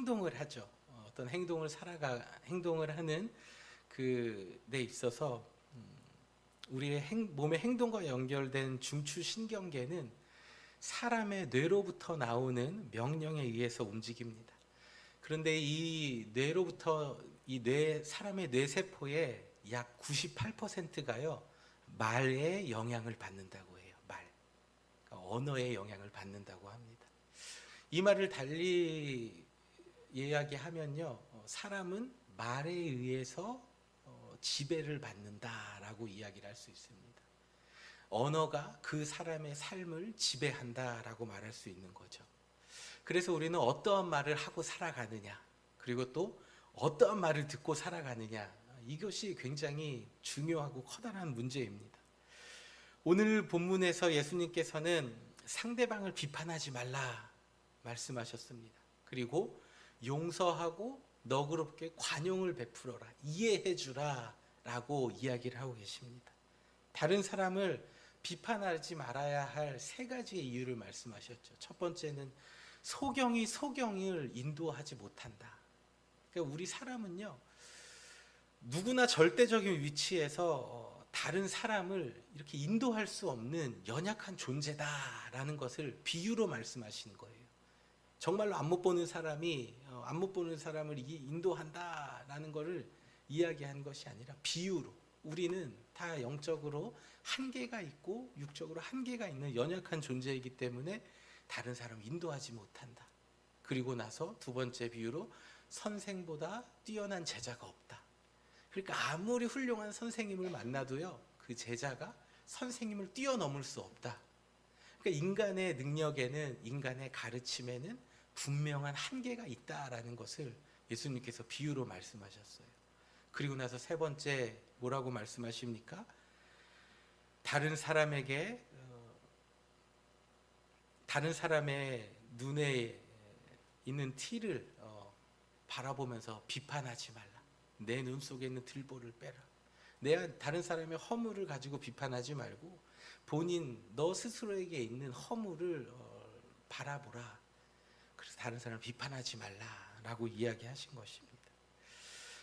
행동을 하죠. 어떤 행동을 하는 데 있어서 우리의 몸의 행동과 연결된 중추신경계는 사람의 뇌로부터 나오는 명령에 의해서 움직입니다. 그런데 사람의 뇌세포의 약 98%가요, 말의 영향을 받는다고 해요. 그러니까 언어의 영향을 받는다고 합니다. 이 말을 달리 이야기하면요, 사람은 말에 의해서 지배를 받는다라고 이야기를 할 수 있습니다. 언어가 그 사람의 삶을 지배한다라고 말할 수 있는 거죠. 그래서 우리는 어떠한 말을 하고 살아가느냐, 그리고 또 어떠한 말을 듣고 살아가느냐, 이것이 굉장히 중요하고 커다란 문제입니다. 오늘 본문에서 예수님께서는 상대방을 비판하지 말라 말씀하셨습니다. 그리고 용서하고 너그럽게 관용을 베풀어라, 이해해 주라 라고 이야기를 하고 계십니다. 다른 사람을 비판하지 말아야 할 세 가지의 이유를 말씀하셨죠. 첫 번째는 소경이 소경을 인도하지 못한다. 그러니까 우리 사람은요, 누구나 절대적인 위치에서 다른 사람을 이렇게 인도할 수 없는 연약한 존재다라는 것을 비유로 말씀하시는 거예요. 정말로 안 못 보는 사람을 인도한다라는 것을 이야기한 것이 아니라 비유로, 우리는 다 영적으로 한계가 있고 육적으로 한계가 있는 연약한 존재이기 때문에 다른 사람을 인도하지 못한다. 그리고 나서 두 번째 비유로 선생보다 뛰어난 제자가 없다. 그러니까 아무리 훌륭한 선생님을 만나도요, 그 제자가 선생님을 뛰어넘을 수 없다. 그러니까 인간의 능력에는, 인간의 가르침에는 분명한 한계가 있다라는 것을 예수님께서 비유로 말씀하셨어요. 그리고 나서 세 번째 뭐라고 말씀하십니까? 다른 사람의 눈에 있는 티를 바라보면서 비판하지 말라. 내 눈 속에 있는 들보를 빼라. 다른 사람의 허물을 가지고 비판하지 말고 너 스스로에게 있는 허물을 바라보라. 그래서 다른 사람을 비판하지 말라라고 이야기하신 것입니다.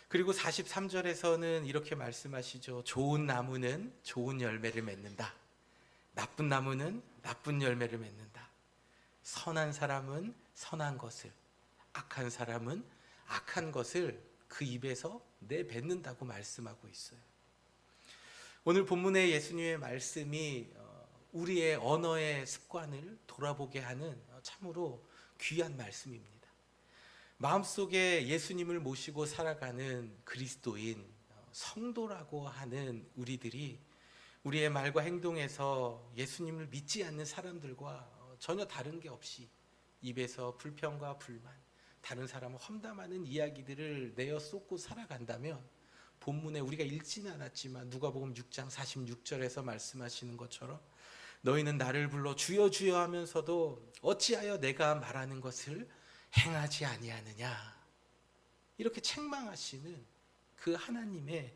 그리고 43절에서는 이렇게 말씀하시죠. 좋은 나무는 좋은 열매를 맺는다. 나쁜 나무는 나쁜 열매를 맺는다. 선한 사람은 선한 것을, 악한 사람은 악한 것을 그 입에서 내뱉는다고 말씀하고 있어요. 오늘 본문의 예수님의 말씀이 우리의 언어의 습관을 돌아보게 하는 참으로 귀한 말씀입니다. 마음속에 예수님을 모시고 살아가는 그리스도인, 성도라고 하는 우리들이 우리의 말과 행동에서 예수님을 믿지 않는 사람들과 전혀 다른 게 없이 입에서 불평과 불만, 다른 사람을 험담하는 이야기들을 내어 쏟고 살아간다면, 본문에 우리가 읽지는 않았지만 누가복음 6장 46절에서 말씀하시는 것처럼 너희는 나를 불러 주여 주여 하면서도 어찌하여 내가 말하는 것을 행하지 아니하느냐, 이렇게 책망하시는 그 하나님의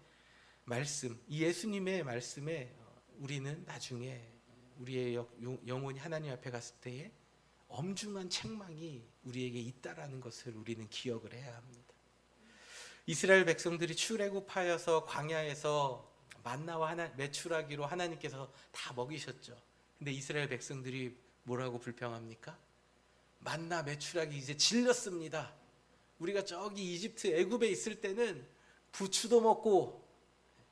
말씀, 이 예수님의 말씀에 우리는 나중에 우리의 영혼이 하나님 앞에 갔을 때에 엄중한 책망이 우리에게 있다라는 것을 우리는 기억을 해야 합니다. 이스라엘 백성들이 출애굽하여서 광야에서 만나와 메추라기로 하나님께서 다 먹이셨죠. 근데 이스라엘 백성들이 뭐라고 불평합니까? 만나 메추라기 이제 질렸습니다. 우리가 저기 이집트 애굽에 있을 때는 부추도 먹고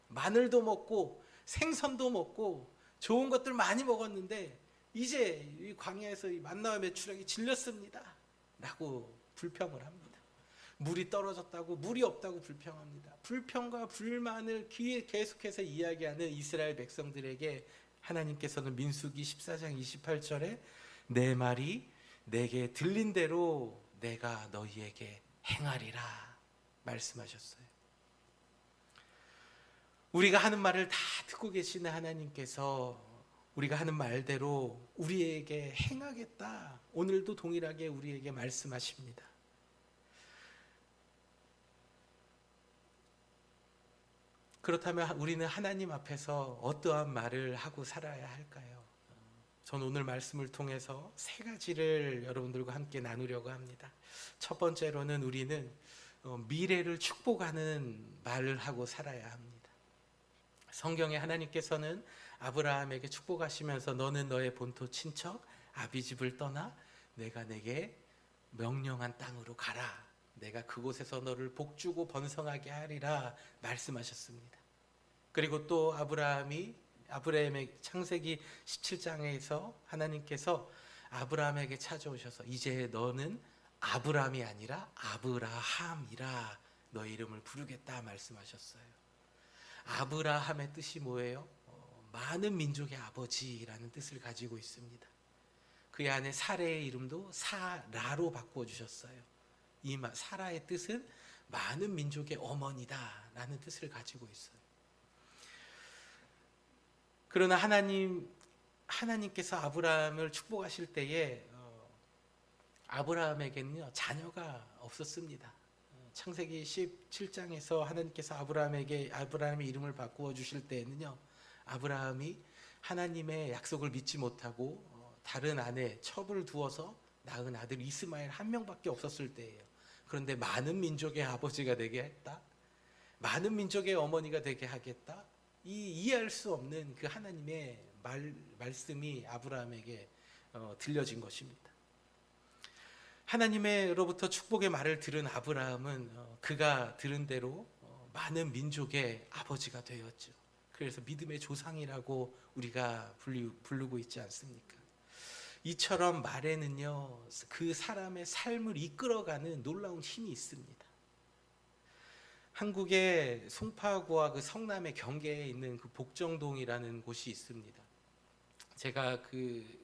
마늘도 먹고 생선도 먹고 좋은 것들 많이 먹었는데 이제 이 광야에서 이 만나와 메추라기 질렸습니다 라고 불평을 합니다. 물이 떨어졌다고, 물이 없다고 불평합니다. 불평과 불만을 계속해서 이야기하는 이스라엘 백성들에게 하나님께서는 민수기 14장 28절에 내 말이 내게 들린 대로 내가 너희에게 행하리라 말씀하셨어요. 우리가 하는 말을 다 듣고 계시는 하나님께서 우리가 하는 말대로 우리에게 행하겠다, 오늘도 동일하게 우리에게 말씀하십니다. 그렇다면 우리는 하나님 앞에서 어떠한 말을 하고 살아야 할까요? 저는 오늘 말씀을 통해서 세 가지를 여러분들과 함께 나누려고 합니다. 첫 번째로는 우리는 미래를 축복하는 말을 하고 살아야 합니다. 성경에 하나님께서는 아브라함에게 축복하시면서 너는 너의 본토 친척 아비 집을 떠나 내가 내게 명령한 땅으로 가라. 내가 그곳에서 너를 복주고 번성하게 하리라 말씀하셨습니다. 그리고 또 아브라함의 창세기 17장에서 하나님께서 아브라함에게 찾아오셔서 이제 너는 아브라함이 아니라 아브라함이라 너의 이름을 부르겠다 말씀하셨어요. 아브라함의 뜻이 뭐예요? 많은 민족의 아버지라는 뜻을 가지고 있습니다. 그 안에 사라의 이름도 사라로 바꾸어 주셨어요. 이 사라의 뜻은 많은 민족의 어머니다라는 뜻을 가지고 있어요. 그러나 하나님께서 아브라함을 축복하실 때에 아브라함에게는요 자녀가 없었습니다. 창세기 17장에서 하나님께서 아브라함의 이름을 바꾸어 주실 때에는요 아브라함이 하나님의 약속을 믿지 못하고 다른 아내 첩을 두어서 낳은 아들 이스마엘 한 명밖에 없었을 때예요. 그런데 많은 민족의 아버지가 되게 했다. 많은 민족의 어머니가 되게 하겠다. 이해할 수 없는 그 하나님의 말씀이 아브라함에게 들려진 것입니다. 하나님으로부터 축복의 말을 들은 아브라함은 그가 들은 대로 많은 민족의 아버지가 되었죠. 그래서 믿음의 조상이라고 우리가 부르고 있지 않습니까? 이처럼 말에는요 그 사람의 삶을 이끌어가는 놀라운 힘이 있습니다. 한국의 송파구와 그 성남의 경계에 있는 그 복정동이라는 곳이 있습니다. 제가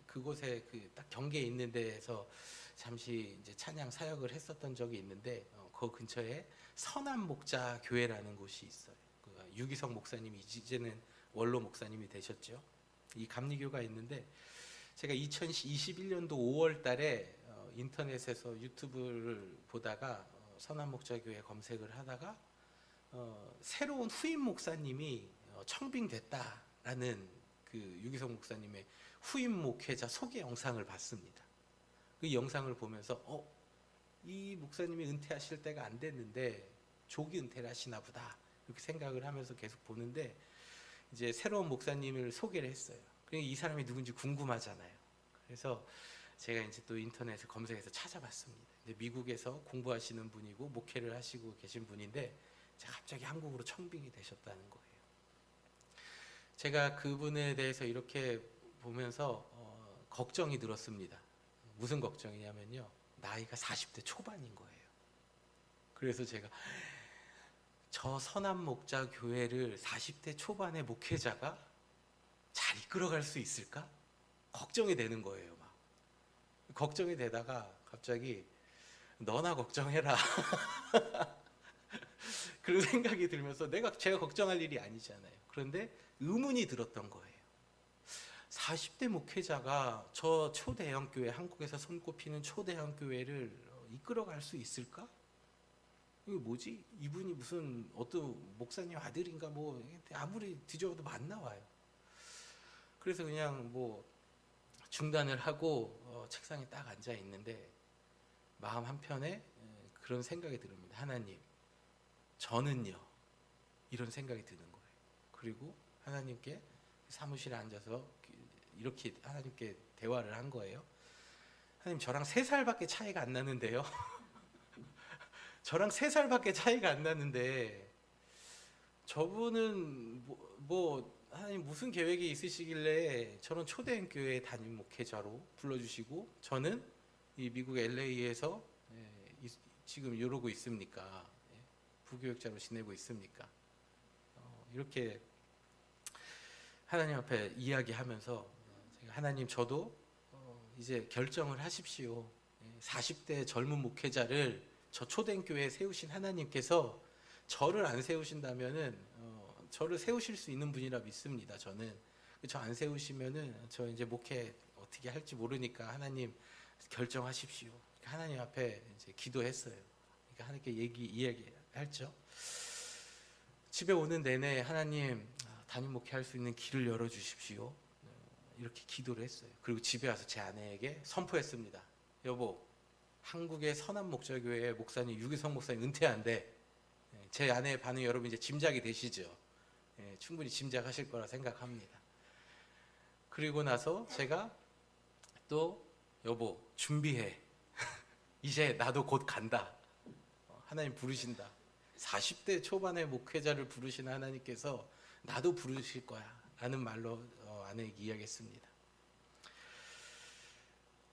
그곳에 딱 경계에 있는 데에서 잠시 이제 찬양 사역을 했었던 적이 있는데 그 근처에 선암목자 교회라는 곳이 있어요. 유기성 목사님이 이제는 원로 목사님이 되셨죠. 이 감리교가 있는데 제가 2021년도 5월 달에 인터넷에서 유튜브를 보다가 선암목자교회 검색을 하다가 새로운 후임 목사님이 청빙됐다라는 그 유기성 목사님의 후임 목회자 소개 영상을 봤습니다. 그 영상을 보면서 이 목사님이 은퇴하실 때가 안 됐는데 조기 은퇴를 하시나 보다 이렇게 생각을 하면서 계속 보는데 이제 새로운 목사님을 소개를 했어요. 그러니까 이 사람이 누군지 궁금하잖아요. 그래서 제가 이제 또 인터넷에 검색해서 찾아봤습니다. 근데 미국에서 공부하시는 분이고 목회를 하시고 계신 분인데 갑자기 한국으로 청빙이 되셨다는 거예요. 제가 그분에 대해서 이렇게 보면서 걱정이 들었습니다. 무슨 걱정이냐면요. 나이가 40대 초반인 거예요. 그래서 제가 저 선암목자 교회를 40대 초반의 목회자가 잘 이끌어갈 수 있을까? 걱정이 되는 거예요. 막. 걱정이 되다가 갑자기 너나 걱정해라. 그런 생각이 들면서 제가 걱정할 일이 아니잖아요. 그런데 의문이 들었던 거예요. 40대 목회자가 저 초대형 교회, 한국에서 손꼽히는 초대형 교회를 이끌어갈 수 있을까? 이거 뭐지? 이분이 무슨 어떤 목사님 아들인가 뭐 아무리 뒤져봐도 안 나와요. 그래서 그냥 뭐 중단을 하고 책상에 딱 앉아 있는데 마음 한편에 그런 생각이 듭니다. 하나님, 저는요 이런 생각이 드는 거예요. 그리고 하나님께 사무실에 앉아서 이렇게 하나님께 대화를 한 거예요. 하나님, 저랑 3살밖에 차이가 안 나는데요. 저랑 3살밖에 차이가 안 나는데 저분은 하나님 무슨 계획이 있으시길래 저는 초대형 교회 담임 목회자로 불러주시고 저는 이 미국 LA에서 지금 이러고 있습니까? 부교육자로 지내고 있습니까? 이렇게 하나님 앞에 이야기하면서 하나님, 저도 이제 결정을 하십시오. 40대 젊은 목회자를 저 초대형 교회에 세우신 하나님께서 저를 안 세우신다면은 저를 세우실 수 있는 분이라 믿습니다. 저는 저 안 세우시면은 저 이제 목회 어떻게 할지 모르니까 하나님 결정하십시오. 하나님 앞에 이제 기도했어요. 그러니까 하나님께 이야기했죠. 집에 오는 내내 하나님 담임 목회할 수 있는 길을 열어 주십시오. 이렇게 기도를 했어요. 그리고 집에 와서 제 아내에게 선포했습니다. 여보, 한국의 선한 목자교회 목사님 유기성 목사님 은퇴한대. 제 아내의 반응이 여러분 이제 짐작이 되시죠? 충분히 짐작하실 거라 생각합니다. 그리고 나서 제가 또 여보 준비해. 이제 나도 곧 간다. 하나님 부르신다. 40대 초반의 목회자를 부르시는 하나님께서 나도 부르실 거야 라는 말로 아내에게 이야기했습니다.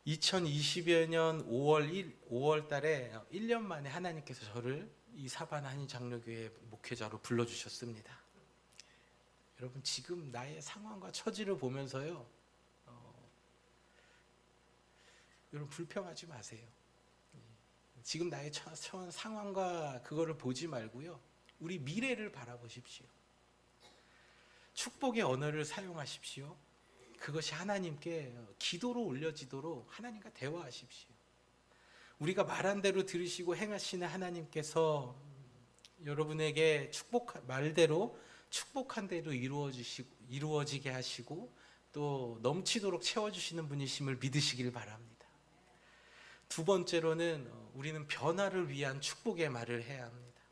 2020여 년 5월 달에 1년 만에 하나님께서 저를 이 사반 한인장로교회 목회자로 불러주셨습니다. 여러분 지금 나의 상황과 처지를 보면서요, 여러분 불평하지 마세요. 지금 나의 처한 상황과 그거를 보지 말고요, 우리 미래를 바라보십시오. 축복의 언어를 사용하십시오. 그것이 하나님께 기도로 올려지도록 하나님과 대화하십시오. 우리가 말한 대로 들으시고 행하시는 하나님께서 여러분에게 말대로 축복한 대로 이루어지게 하시고 또 넘치도록 채워주시는 분이심을 믿으시길 바랍니다. 두 번째로는 우리는 변화를 위한 축복의 말을 해야 합니다.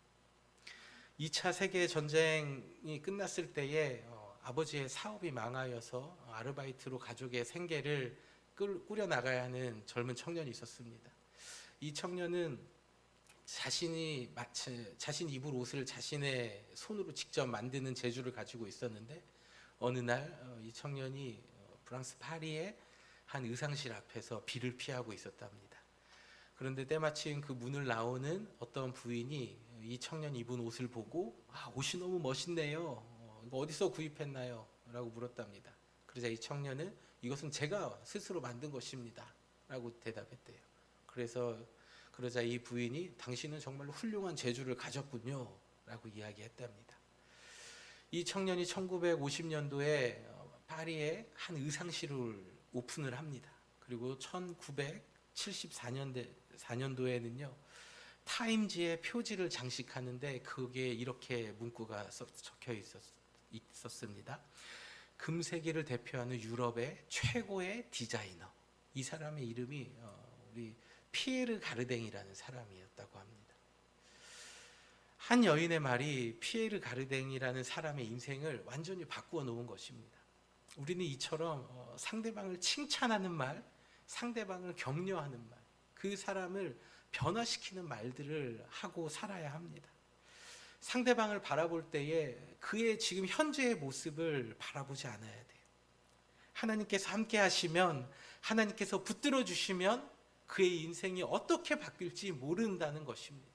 2차 세계전쟁이 끝났을 때에 아버지의 사업이 망하여서 아르바이트로 가족의 생계를 꾸려나가야 하는 젊은 청년이 있었습니다. 이 청년은 자신 입을 옷을 자신의 손으로 직접 만드는 재주를 가지고 있었는데 어느 날 이 청년이 프랑스 파리의 한 의상실 앞에서 비를 피하고 있었답니다. 그런데 때마침 그 문을 나오는 어떤 부인이 이 청년이 입은 옷을 보고 옷이 너무 멋있네요. 이거 어디서 구입했나요? 라고 물었답니다. 그러자 이 청년은 이것은 제가 스스로 만든 것입니다. 라고 대답했대요. 그러자 이 부인이 당신은 정말로 훌륭한 재주를 가졌군요. 라고 이야기했답니다. 이 청년이 1950년도에 파리의 한 의상실을 오픈을 합니다. 그리고 1974년도에는요 타임지의 표지를 장식하는데 그게 이렇게 문구가 적혀 있었습니다. 금세기를 대표하는 유럽의 최고의 디자이너. 이 사람의 이름이 우리 피에르 가르댕이라는 사람이었다고 합니다. 한 여인의 말이 피에르 가르댕이라는 사람의 인생을 완전히 바꾸어 놓은 것입니다. 우리는 이처럼 상대방을 칭찬하는 말, 상대방을 격려하는 말, 그 사람을 변화시키는 말들을 하고 살아야 합니다. 상대방을 바라볼 때에 그의 지금 현재의 모습을 바라보지 않아야 돼요. 하나님께서 함께 하시면, 하나님께서 붙들어 주시면 그의 인생이 어떻게 바뀔지 모른다는 것입니다.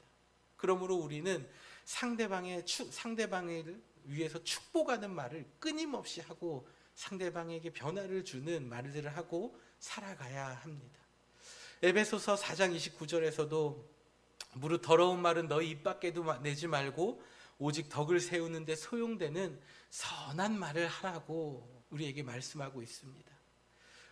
그러므로 우리는 상대방을 위해서 축복하는 말을 끊임없이 하고 상대방에게 변화를 주는 말들을 하고 살아가야 합니다. 에베소서 4장 29절에서도 무릇 더러운 말은 너희 입 밖에도 내지 말고 오직 덕을 세우는 데 소용되는 선한 말을 하라고 우리에게 말씀하고 있습니다.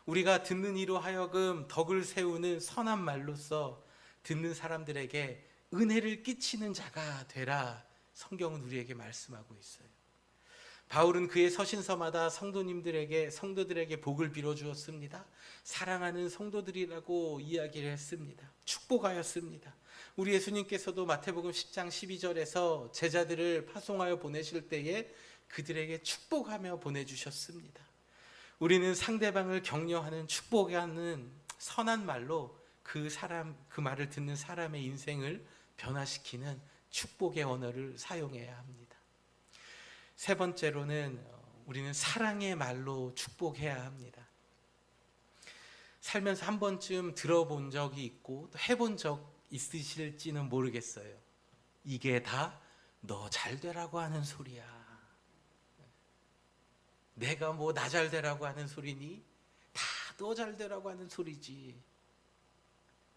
우리가 듣는 이로 하여금 덕을 세우는 선한 말로써 듣는 사람들에게 은혜를 끼치는 자가 되라 성경은 우리에게 말씀하고 있어요. 바울은 그의 서신서마다 성도들에게 복을 빌어주었습니다. 사랑하는 성도들이라고 이야기를 했습니다. 축복하였습니다. 우리 예수님께서도 마태복음 10장 12절에서 제자들을 파송하여 보내실 때에 그들에게 축복하며 보내주셨습니다. 우리는 상대방을 격려하는 축복하는 선한 말로 그 말을 듣는 사람의 인생을 변화시키는 축복의 언어를 사용해야 합니다. 세 번째로는 우리는 사랑의 말로 축복해야 합니다. 살면서 한 번쯤 들어본 적이 있고 또 해본 적 있으실지는 모르겠어요. 이게 다 너 잘되라고 하는 소리야. 내가 뭐 나 잘되라고 하는 소리니? 다 너 잘되라고 하는 소리지.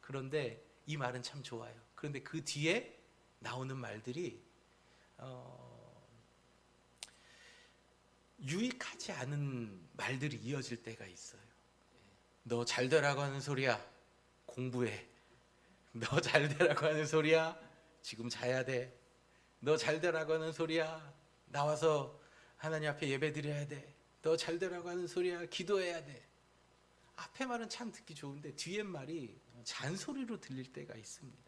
그런데 이 말은 참 좋아요. 그런데 그 뒤에 나오는 말들이 유익하지 않은 말들이 이어질 때가 있어요. 너 잘되라고 하는 소리야. 공부해. 너 잘되라고 하는 소리야. 지금 자야 돼. 너 잘되라고 하는 소리야. 나와서 하나님 앞에 예배 드려야 돼. 너 잘 되라고 하는 소리야. 기도해야 돼. 앞에 말은 참 듣기 좋은데 뒤에 말이 잔소리로 들릴 때가 있습니다.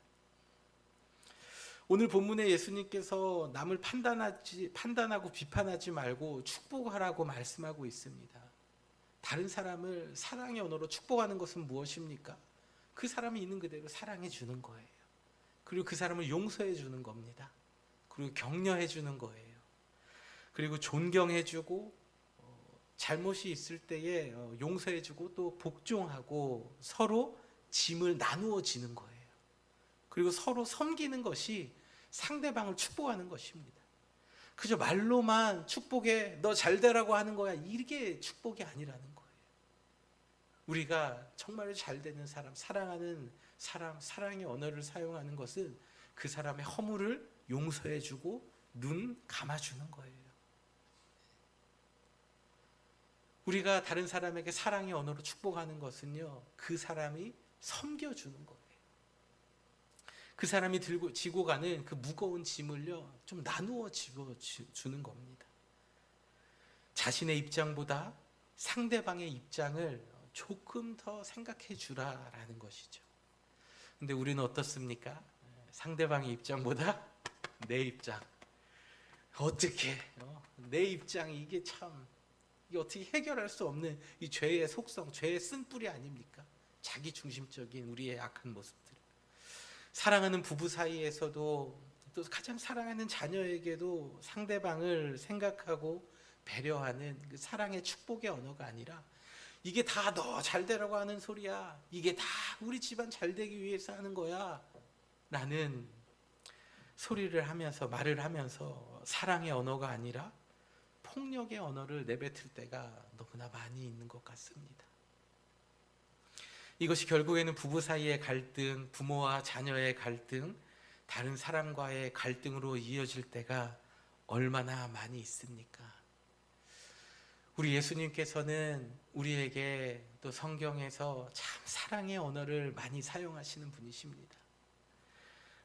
오늘 본문에 예수님께서 남을 판단하고 비판하지 말고 축복하라고 말씀하고 있습니다. 다른 사람을 사랑의 언어로 축복하는 것은 무엇입니까? 그 사람이 있는 그대로 사랑해 주는 거예요. 그리고 그 사람을 용서해 주는 겁니다. 그리고 격려해 주는 거예요. 그리고 존경해 주고 잘못이 있을 때에 용서해 주고 또 복종하고 서로 짐을 나누어 지는 거예요. 그리고 서로 섬기는 것이 상대방을 축복하는 것입니다. 그저 말로만 축복해, 너 잘 되라고 하는 거야, 이게 축복이 아니라는 거예요. 우리가 정말 잘 되는 사람, 사랑하는 사람, 사랑의 언어를 사용하는 것은 그 사람의 허물을 용서해주고 눈 감아주는 거예요. 우리가 다른 사람에게 사랑의 언어로 축복하는 것은요, 그 사람이 섬겨주는 거예요. 그 사람이 지고 가는 그 무거운 짐을요, 좀 나누어 주는 겁니다. 자신의 입장보다 상대방의 입장을 조금 더 생각해 주라라는 것이죠. 근데 우리는 어떻습니까? 상대방의 입장보다 내 입장. 어떻게? 내 입장이 이게 어떻게 해결할 수 없는 이 죄의 속성, 죄의 쓴뿌리 아닙니까? 자기 중심적인 우리의 악한 모습들. 사랑하는 부부 사이에서도 또 가장 사랑하는 자녀에게도 상대방을 생각하고 배려하는 그 사랑의 축복의 언어가 아니라 이게 다 너 잘 되라고 하는 소리야. 이게 다 우리 집안 잘 되기 위해서 하는 거야. 라는 소리를 하면서 말을 하면서 사랑의 언어가 아니라 폭력의 언어를 내뱉을 때가 너무나 많이 있는 것 같습니다. 이것이 결국에는 부부 사이의 갈등, 부모와 자녀의 갈등, 다른 사람과의 갈등으로 이어질 때가 얼마나 많이 있습니까? 우리 예수님께서는 우리에게 또 성경에서 참 사랑의 언어를 많이 사용하시는 분이십니다.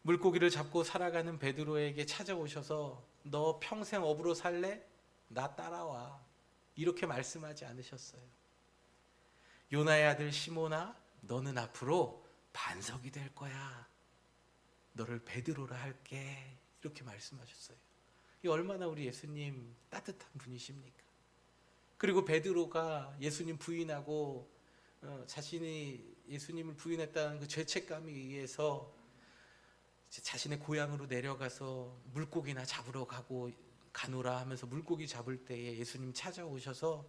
물고기를 잡고 살아가는 베드로에게 찾아오셔서 너 평생 어부로 살래? 나 따라와. 이렇게 말씀하지 않으셨어요. 요나의 아들 시몬아, 너는 앞으로 반석이 될 거야. 너를 베드로라 할게. 이렇게 말씀하셨어요. 이 얼마나 우리 예수님 따뜻한 분이십니까? 그리고 베드로가 예수님 부인하고 자신이 예수님을 부인했다는 그 죄책감에 의해서 자신의 고향으로 내려가서 물고기나 잡으러 가노라 하면서 물고기 잡을 때에 예수님 찾아오셔서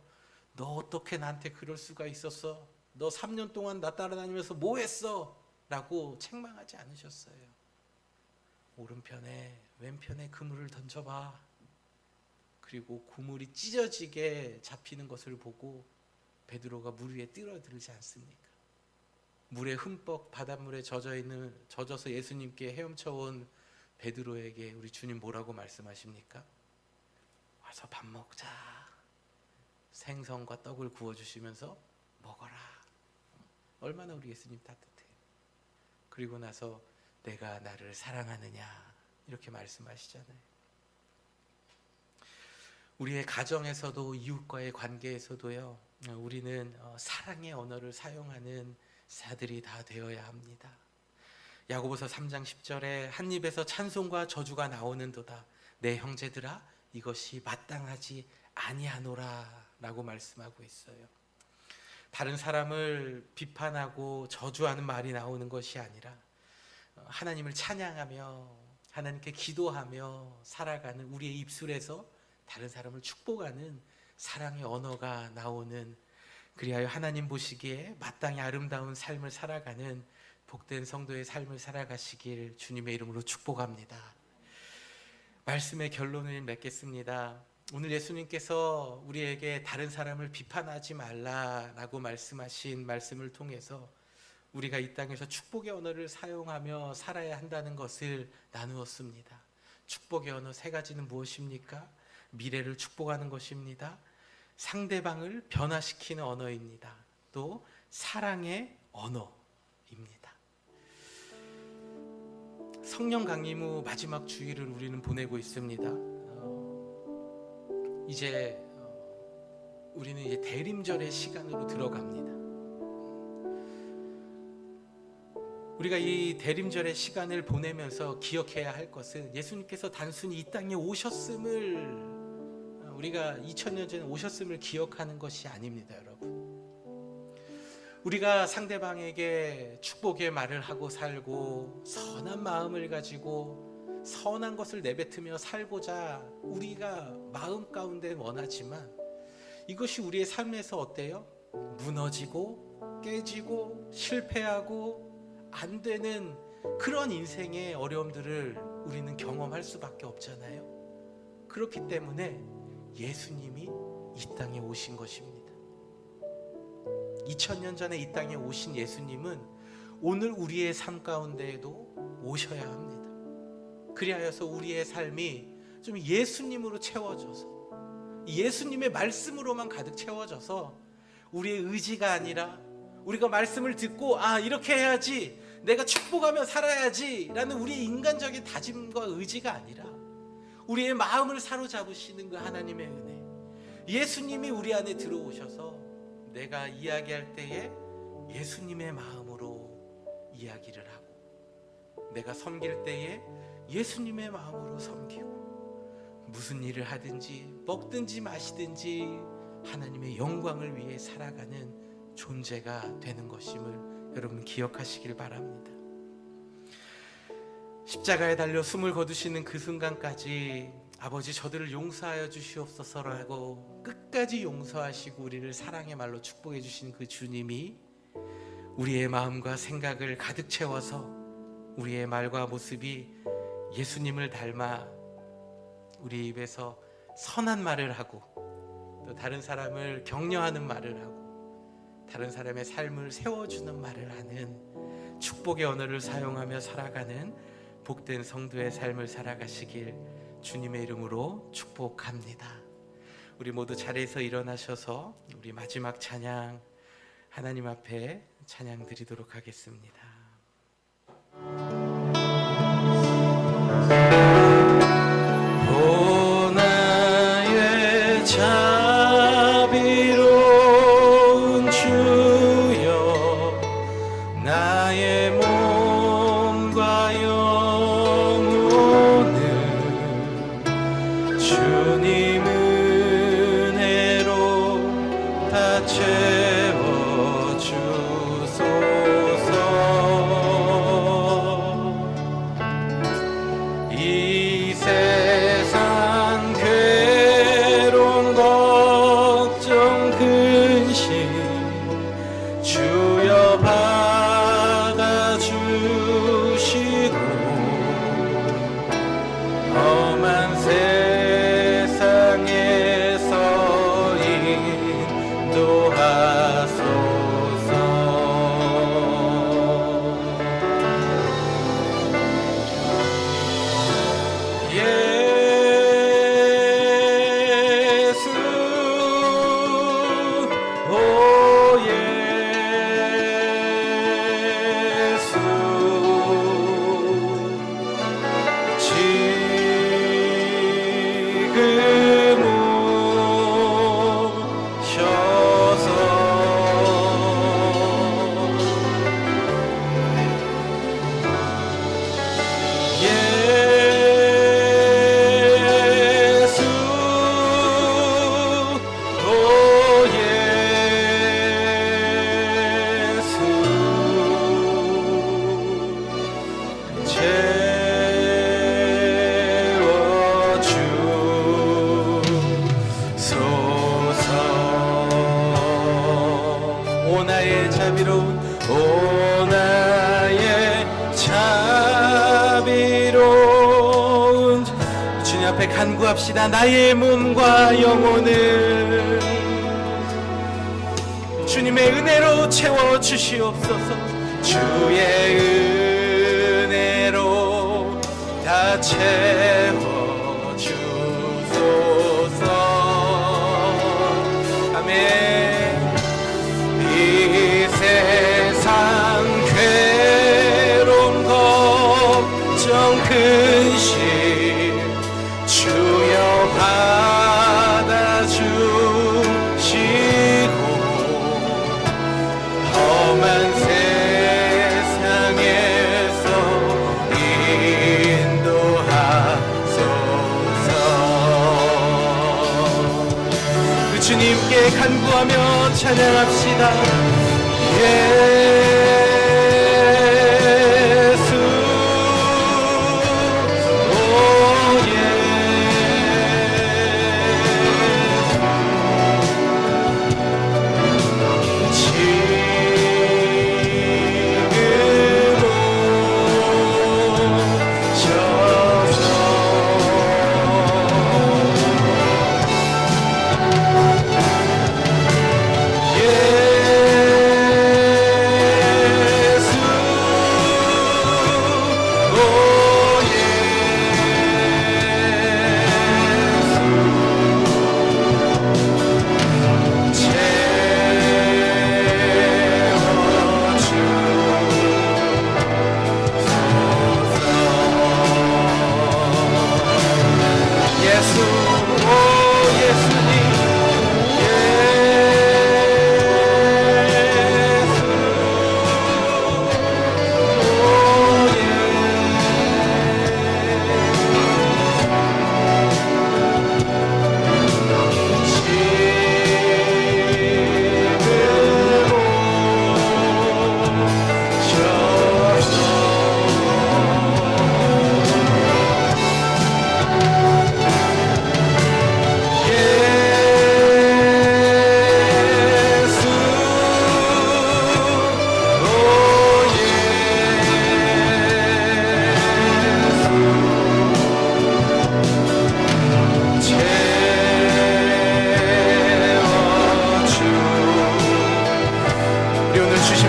너 어떻게 나한테 그럴 수가 있었어? 너 3년 동안 나 따라다니면서 뭐 했어? 라고 책망하지 않으셨어요. 오른편에 왼편에 그물을 던져봐. 그리고 그물이 찢어지게 잡히는 것을 보고 베드로가 물 위에 뛰어들지 않습니까? 물에 흠뻑 바닷물에 젖어서 예수님께 헤엄쳐온 베드로에게 우리 주님 뭐라고 말씀하십니까? 와서 밥 먹자. 생선과 떡을 구워주시면서 먹어라. 얼마나 우리 예수님 따뜻해요. 그리고 나서 내가 나를 사랑하느냐 이렇게 말씀하시잖아요. 우리의 가정에서도 이웃과의 관계에서도요, 우리는 사랑의 언어를 사용하는 자들이 다 되어야 합니다. 야고보서 3장 10절에 한 입에서 찬송과 저주가 나오는도다. 내 형제들아 이것이 마땅하지 아니하노라 라고 말씀하고 있어요. 다른 사람을 비판하고 저주하는 말이 나오는 것이 아니라 하나님을 찬양하며 하나님께 기도하며 살아가는 우리의 입술에서 다른 사람을 축복하는 사랑의 언어가 나오는, 그리하여 하나님 보시기에 마땅히 아름다운 삶을 살아가는 복된 성도의 삶을 살아가시길 주님의 이름으로 축복합니다. 말씀의 결론을 맺겠습니다. 오늘 예수님께서 우리에게 다른 사람을 비판하지 말라라고 말씀하신 말씀을 통해서 우리가 이 땅에서 축복의 언어를 사용하며 살아야 한다는 것을 나누었습니다. 축복의 언어 세 가지는 무엇입니까? 미래를 축복하는 것입니다. 상대방을 변화시키는 언어입니다. 또 사랑의 언어입니다. 성령 강림 후 마지막 주일을 우리는 보내고 있습니다. 이제 우리는 이제 대림절의 시간으로 들어갑니다. 우리가 이 대림절의 시간을 보내면서 기억해야 할 것은 예수님께서 단순히 이 땅에 오셨음을, 우리가 2000년 전에 오셨음을 기억하는 것이 아닙니다, 여러분. 우리가 상대방에게 축복의 말을 하고 살고 선한 마음을 가지고 선한 것을 내뱉으며 살고자 우리가 마음 가운데 원하지만, 이것이 우리의 삶에서 어때요? 무너지고 깨지고 실패하고 안 되는 그런 인생의 어려움들을 우리는 경험할 수밖에 없잖아요. 그렇기 때문에 예수님이 이 땅에 오신 것입니다. 2000년 전에 이 땅에 오신 예수님은 오늘 우리의 삶 가운데에도 오셔야 합니다. 그리하여서 우리의 삶이 좀 예수님으로 채워져서, 예수님의 말씀으로만 가득 채워져서 우리의 의지가 아니라, 우리가 말씀을 듣고 이렇게 해야지, 내가 축복하며 살아야지 라는 우리의 인간적인 다짐과 의지가 아니라 우리의 마음을 사로잡으시는 그 하나님의 은혜, 예수님이 우리 안에 들어오셔서 내가 이야기할 때에 예수님의 마음으로 이야기를 하고, 내가 섬길 때에 예수님의 마음으로 섬기고, 무슨 일을 하든지 먹든지 마시든지 하나님의 영광을 위해 살아가는 존재가 되는 것임을 여러분 기억하시길 바랍니다. 십자가에 달려 숨을 거두시는 그 순간까지 아버지 저들을 용서하여 주시옵소서라고 끝까지 용서하시고 우리를 사랑의 말로 축복해 주신 그 주님이 우리의 마음과 생각을 가득 채워서 우리의 말과 모습이 예수님을 닮아 우리 입에서 선한 말을 하고, 또 다른 사람을 격려하는 말을 하고, 다른 사람의 삶을 세워주는 말을 하는 축복의 언어를 사용하며 살아가는 복된 성도의 삶을 살아가시길 주님의 이름으로 축복합니다. 우리 모두 자리에서 일어나셔서 우리 마지막 찬양 하나님 앞에 찬양 드리도록 하겠습니다. 오 나의 자비로운 주여, 나의 몸과 영혼을 주님 은혜로 다 채워주소서. 이 세상 괴로운 걱정 근심 주여 받아주시고, 험한 세상에서 인도하소서. 예수, 오 예수, 지금 오셔서 예수, 오 예수, 채워주소서. 오 나의 자비로운, 오 나의 자비로운 주님 앞에 간구합시다. 나의 몸과 영혼을 주님의 은혜로 채워주시옵소서. 주의 은혜로 다 채워주소서. 아멘. 이 세상 괴로운 걱정 근심 주여 받아주시 간구하며 찬양합시다. 예수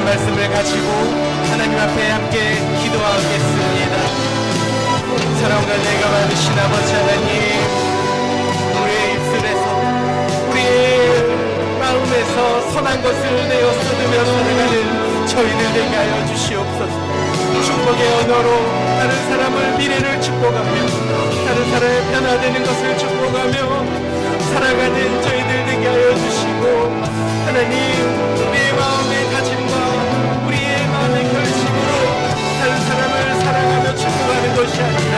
말씀을 가지고 하나님 앞에 함께 기도하겠습니다. 사랑과 내가 받으신 아버지 하나님, 우리의 입술에서 우리의 마음에서 선한 것을 내어 쏟으며 살아가는 저희들 되게 하여 주시옵소서. 축복의 언어로 다른 사람을 미래를 축복하며 다른 사람의 변화되는 것을 축복하며 살아가는 저희들 되게 하여 주시고, 하나님 우리의 마음의 다짐과 우리의 마음의 결심으로 다른 사람을 사랑하며 축복하는 것이 아니라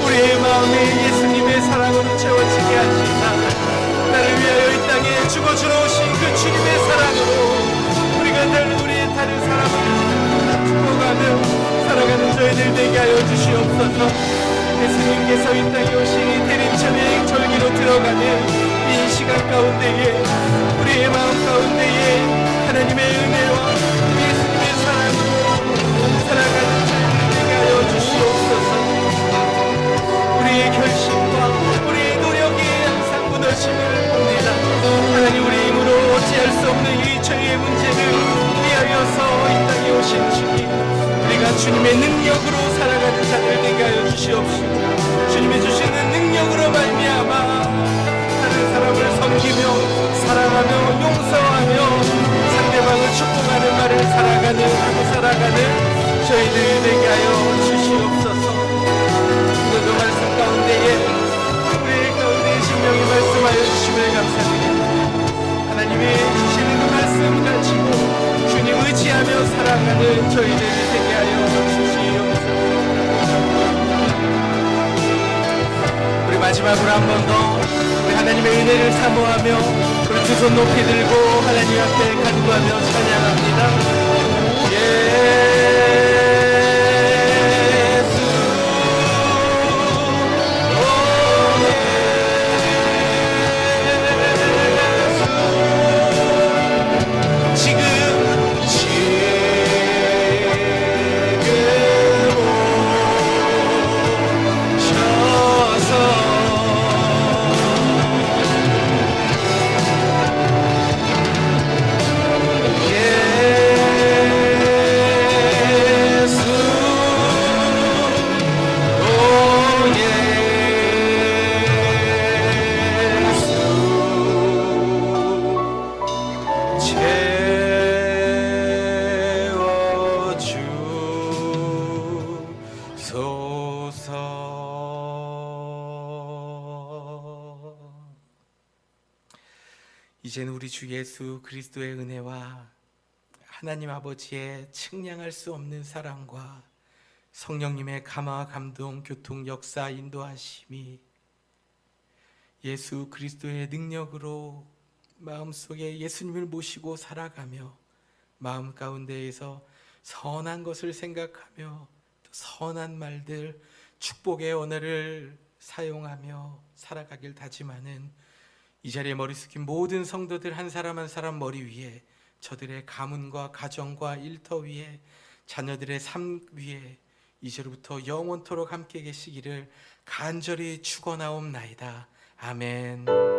우리의 마음이 예수님의 사랑으로 채워지게 하시나, 나를 위하여 이 땅에 죽어주러 오신 그 주님의 사랑으로 우리가 우리의 다른 사람을 축복하며 살아가는 저희들 되게 하여 주시옵소서. 예수님께서 이 땅에 오신 대림천의 절기로 들어가는 이 시간 가운데에 우리의 마음 가운데에 하나님의 은혜와 예수님의 사랑으로 살아가는 저희들 되게 하여 주시옵소서. 우리의 결심과 우리의 노력이 항상 무너짐을 봅니다. 하나님, 우리 힘으로 어찌할 수 없는 이 죄의 문제를 위하여서 이 땅에 오신 주님, 우리가 주님의 능력으로 살아가는 자들 되게 하여 주시옵시고, 주님이 주시는 능력으로 말미암아 다른 사람을 섬기며 사랑하며 용서하며 상대방을 축복하는 말을 살아가는 저희들 되게 하여 주시옵소서. 오늘도 말씀 가운데에 우리 가운데 신명이 말씀하여 주심을 감사드립니다. 하나님이 주시는 그 말씀 가지고 주님 의지하며 살아가는 저희들 되게 하여 주시옵소서. 우리 마지막으로 한 번 더 우리 하나님의 은혜를 사모하며 우리 두 손 높이 들고 하나님 앞에 간구하며 찬양합니다. 이제는 우리 주 예수 그리스도의 은혜와 하나님 아버지의 측량할 수 없는 사랑과 성령님의 감화 감동 교통 역사 인도하심이 예수 그리스도의 능력으로 마음속에 예수님을 모시고 살아가며 마음 가운데에서 선한 것을 생각하며 또 선한 말들, 축복의 언어를 사용하며 살아가길 다짐하는 이 자리에 머리 숙인 모든 성도들 한 사람 한 사람 머리 위에, 저들의 가문과 가정과 일터 위에, 자녀들의 삶 위에 이제로부터 영원토록 함께 계시기를 간절히 축원하옵나이다. 아멘.